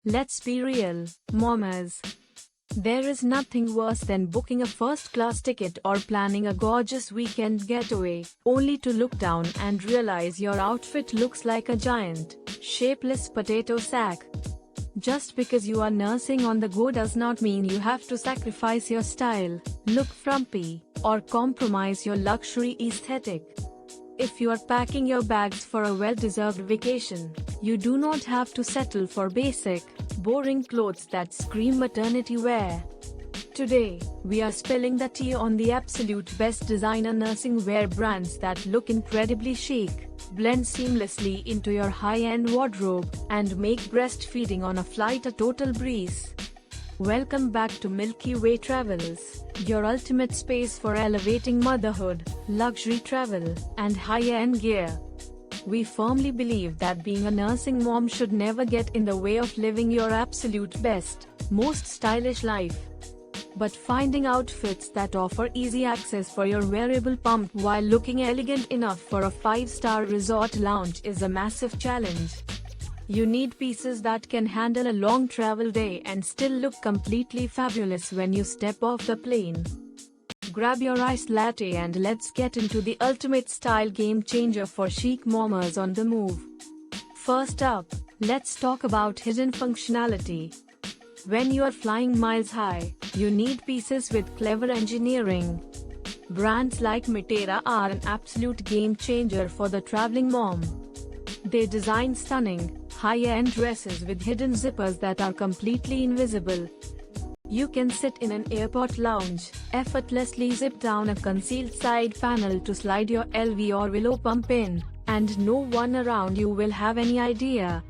Let's be real, mommers. There is nothing worse than booking a first-class ticket or planning a gorgeous weekend getaway, only to look down and realize your outfit looks like a giant, shapeless potato sack. Just because you are nursing on the go does not mean you have to sacrifice your style, look frumpy, or compromise your luxury aesthetic. If you are packing your bags for a well-deserved vacation, you do not have to settle for basic, boring clothes that scream maternity wear. Today, we are spilling the tea on the absolute best designer nursing wear brands that look incredibly chic, blend seamlessly into your high-end wardrobe, and make breastfeeding on a flight a total breeze. Welcome back to Milky Way Travels, your ultimate space for elevating motherhood, luxury travel, and high-end gear. We firmly believe that being a nursing mom should never get in the way of living your absolute best, most stylish life. But finding outfits that offer easy access for your wearable pump while looking elegant enough for a 5-star resort lounge is a massive challenge. You need pieces that can handle a long travel day and still look completely fabulous when you step off the plane. Grab your iced latte and let's get into the ultimate style game changer for chic mommers on the move. First up, let's talk about hidden functionality. When you are flying miles high, you need pieces with clever engineering. Brands like Mitera are an absolute game changer for the traveling mom. They design stunning, high-end dresses with hidden zippers that are completely invisible. You can sit in an airport lounge, effortlessly zip down a concealed side panel to slide your LV or Willow pump in, and no one around you will have any idea.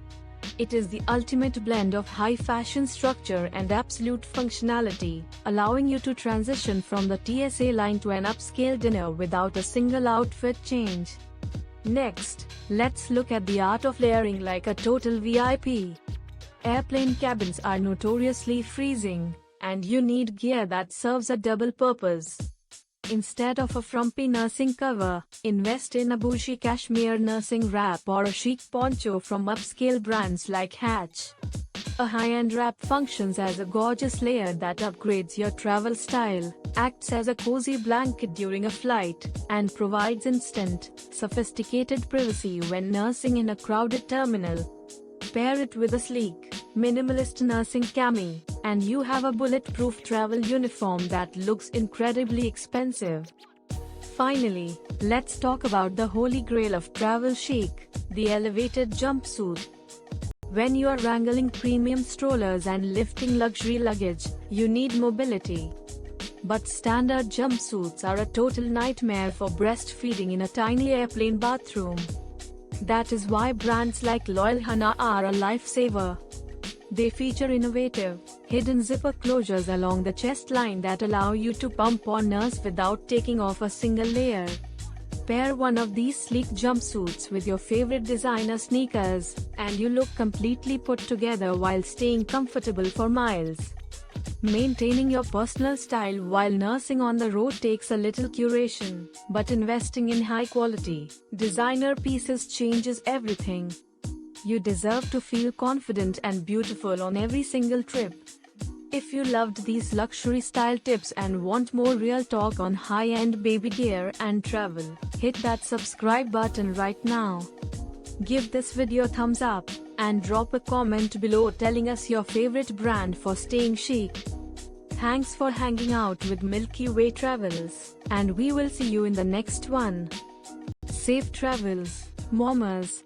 It is the ultimate blend of high fashion structure and absolute functionality, allowing you to transition from the TSA line to an upscale dinner without a single outfit change. Next, let's look at the art of layering like a total VIP. Airplane cabins are notoriously freezing, and you need gear that serves a double purpose. Instead of a frumpy nursing cover, invest in a bougie cashmere nursing wrap or a chic poncho from upscale brands like Hatch. A high-end wrap functions as a gorgeous layer that upgrades your travel style, acts as a cozy blanket during a flight, and provides instant, sophisticated privacy when nursing in a crowded terminal. Pair it with a sleek, minimalist nursing cami, and you have a bulletproof travel uniform that looks incredibly expensive. Finally, let's talk about the holy grail of travel chic, the elevated jumpsuit. When you are wrangling premium strollers and lifting luxury luggage, you need mobility. But standard jumpsuits are a total nightmare for breastfeeding in a tiny airplane bathroom. That is why brands like Loyal Hana are a lifesaver. They feature innovative, hidden zipper closures along the chest line that allow you to pump or nurse without taking off a single layer. Pair one of these sleek jumpsuits with your favorite designer sneakers, and you look completely put together while staying comfortable for miles. Maintaining your personal style while nursing on the road takes a little curation, but investing in high-quality, designer pieces changes everything. You deserve to feel confident and beautiful on every single trip. If you loved these luxury style tips and want more real talk on high-end baby gear and travel, hit that subscribe button right now. Give this video a thumbs up, and drop a comment below telling us your favorite brand for staying chic. Thanks for hanging out with Milky Way Travels, and we will see you in the next one. Safe travels, mommers.